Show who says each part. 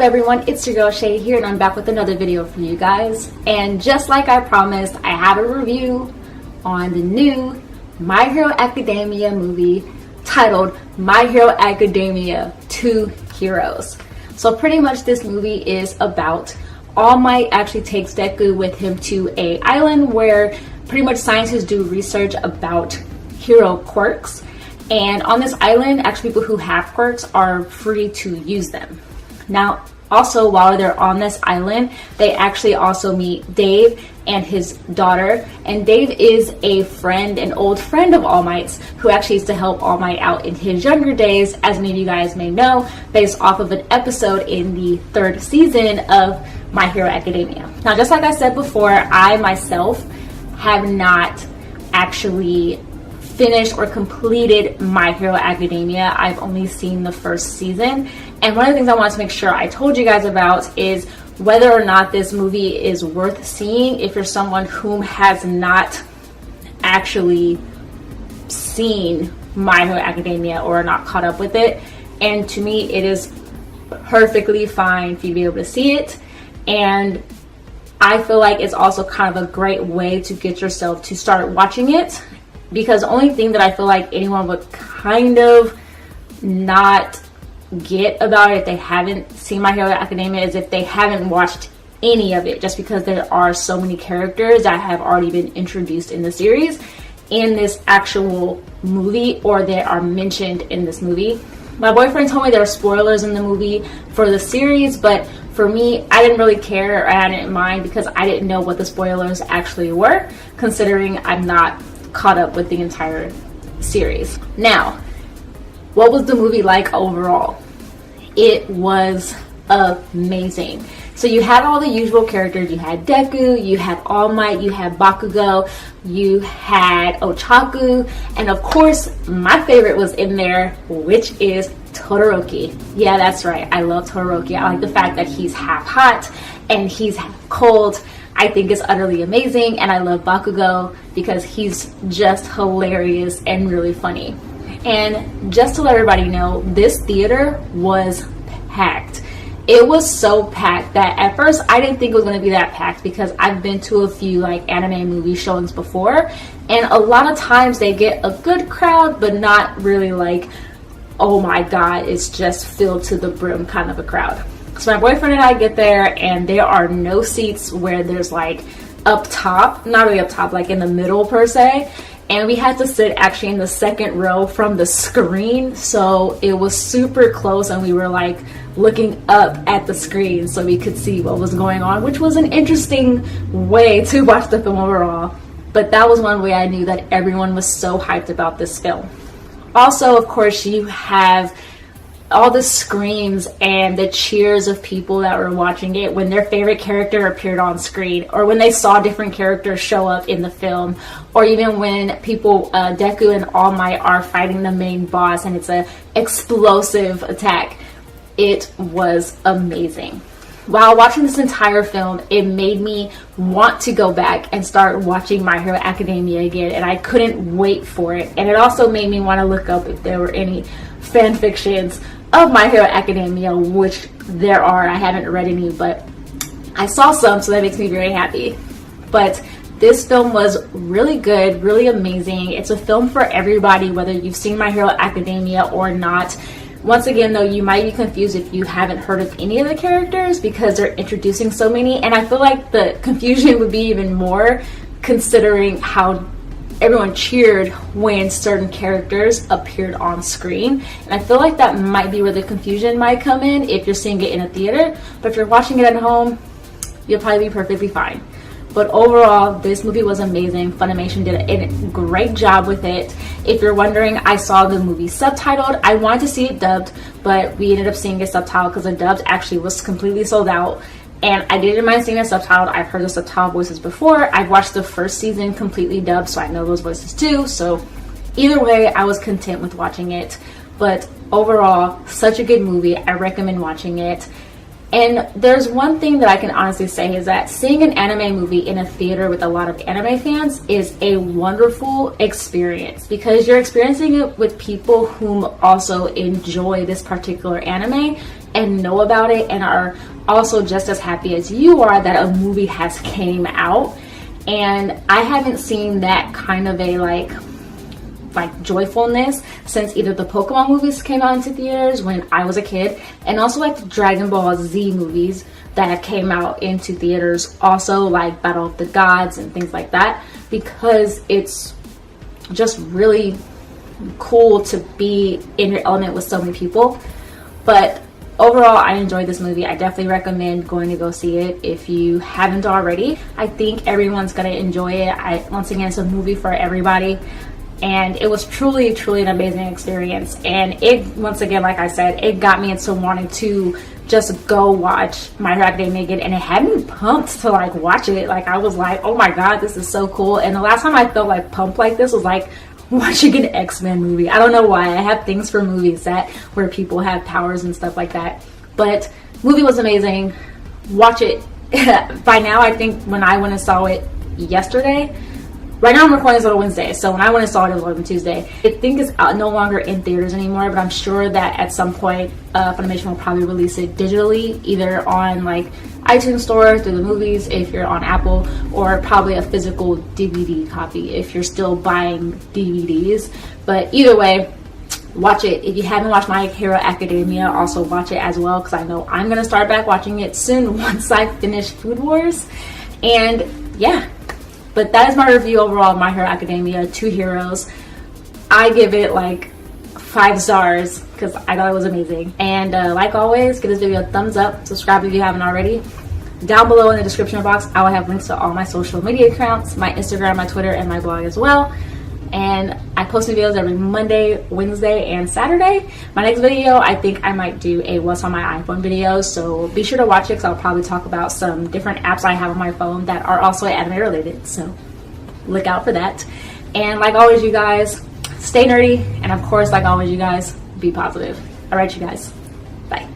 Speaker 1: everyone, it's your girl Shay here, and I'm back with another video for you guys. And just like I promised, I have a review on the new My Hero Academia movie titled My Hero Academia 2 Heroes. So pretty much this movie is about All Might actually takes Deku with him to an island where pretty much scientists do research about hero quirks. And on this island, actually people who have quirks are free to use them. Now, also while they're on this island, they actually also meet Dave and his daughter. And Dave is a friend, an old friend of All Might's, who actually used to help All Might out in his younger days, as many of you guys may know, based off of an episode in the 3rd season of My Hero Academia. Now, just like I said before, I myself have not actually finished or completed My Hero Academia. I've only seen the 1st season. And one of the things I wanted to make sure I told you guys about is whether or not this movie is worth seeing if you're someone who has not actually seen My Hero Academia or not caught up with it. And to me, it is perfectly fine for you to be able to see it. And I feel like it's also kind of a great way to get yourself to start watching it, because the only thing that I feel like anyone would kind of not get about it if they haven't seen My Hero Academia is if they haven't watched any of it, just because there are so many characters that have already been introduced in the series in this actual movie, or they are mentioned in this movie. My boyfriend told me there were spoilers in the movie for the series, but for me, I didn't really care, or I didn't mind, because I didn't know what the spoilers actually were, considering I'm not caught up with the entire series. Now, what was the movie like overall? It was amazing. So you had all the usual characters. You had Deku, you had All Might, you had Bakugo, you had Ochaku, and of course my favorite was in there, which is Todoroki. Yeah, that's right, I love Todoroki. I like the fact that he's half hot and he's half cold. I think it's utterly amazing, and I love Bakugo because he's just hilarious and really funny. And just to let everybody know, this theater was packed. It was so packed that at first I didn't think it was going to be that packed, because I've been to a few like anime movie showings before, and a lot of times they get a good crowd, but not really like, oh my god, it's just filled to the brim kind of a crowd. So my boyfriend and I get there, and there are no seats where there's like up top, not really up top, like in the middle per se. And we had to sit actually in the 2nd row from the screen. So it was super close, and we were like looking up at the screen so we could see what was going on, which was an interesting way to watch the film overall. But that was one way I knew that everyone was so hyped about this film. Also, of course, you have all the screams and the cheers of people that were watching it when their favorite character appeared on screen, or when they saw different characters show up in the film, or even when people, Deku and All Might are fighting the main boss and it's an explosive attack. It was amazing. While watching this entire film, it made me want to go back and start watching My Hero Academia again, and I couldn't wait for it. And it also made me want to look up if there were any fan fictions of My Hero Academia, which there are. I haven't read any, but I saw some, so that makes me very happy. But this film was really good, really amazing. It's a film for everybody, whether you've seen My Hero Academia or not. Once again, though, you might be confused if you haven't heard of any of the characters, because they're introducing so many, and I feel like the confusion would be even more considering how everyone cheered when certain characters appeared on screen. And I feel like that might be where the confusion might come in if you're seeing it in a theater, but if you're watching it at home, you'll probably be perfectly fine. But overall, this movie was amazing. Funimation did a great job with it. If you're wondering, I saw the movie subtitled. I wanted to see it dubbed, but we ended up seeing it subtitled because the dubbed actually was completely sold out. And I didn't mind seeing it subtitled. I've heard the subtitled voices before. I've watched the 1st season completely dubbed, so I know those voices too. So either way, I was content with watching it. But overall, such a good movie. I recommend watching it. And there's one thing that I can honestly say is that seeing an anime movie in a theater with a lot of anime fans is a wonderful experience, because you're experiencing it with people whom also enjoy this particular anime, and know about it and are also just as happy as you are that a movie has came out. And I haven't seen that kind of a like joyfulness since either the Pokemon movies came out into theaters when I was a kid, and also like the Dragon Ball Z movies that came out into theaters, also like Battle of the Gods and things like that, because it's just really cool to be in your element with so many people. But overall, I enjoyed this movie. I definitely recommend going to go see it if you haven't already. I think everyone's gonna enjoy it. Once again, it's a movie for everybody, and it was truly an amazing experience. And it, once again, like I said, it got me into wanting to just go watch My Hero Academia again, and it had me pumped to like watch it. Like I was like, oh my god, this is so cool. And the last time I felt like pumped like this was like watching an X-Men movie. I don't know why. I have things for movies that where people have powers and stuff like that. But movie was amazing. Watch it. By now, I think when I went and saw it yesterday, right now I'm recording this on a Wednesday, so when I went and saw it, it was on Tuesday. I think it's no longer in theaters anymore, but I'm sure that at some point Funimation will probably release it digitally, either on like iTunes Store through the movies if you're on Apple, or probably a physical DVD copy if you're still buying DVDs. But either way, watch it. If you haven't watched My Hero Academia, also watch it as well, because I know I'm gonna start back watching it soon once I finish Food Wars. And yeah, but that is my review overall of My Hero Academia, 2 Heroes. I give it like 5 stars because I thought it was amazing. And like always, give this video a thumbs up. Subscribe if you haven't already. Down below in the description box, I will have links to all my social media accounts, my Instagram, my Twitter, and my blog as well. And I post new videos every Monday, Wednesday, and Saturday. My next video, I think I might do a what's on my iPhone video, so be sure to watch it because I'll probably talk about some different apps I have on my phone that are also anime related, so look out for that. And like always, you guys, stay nerdy, and of course, like always, you guys, be positive. All right, you guys, bye.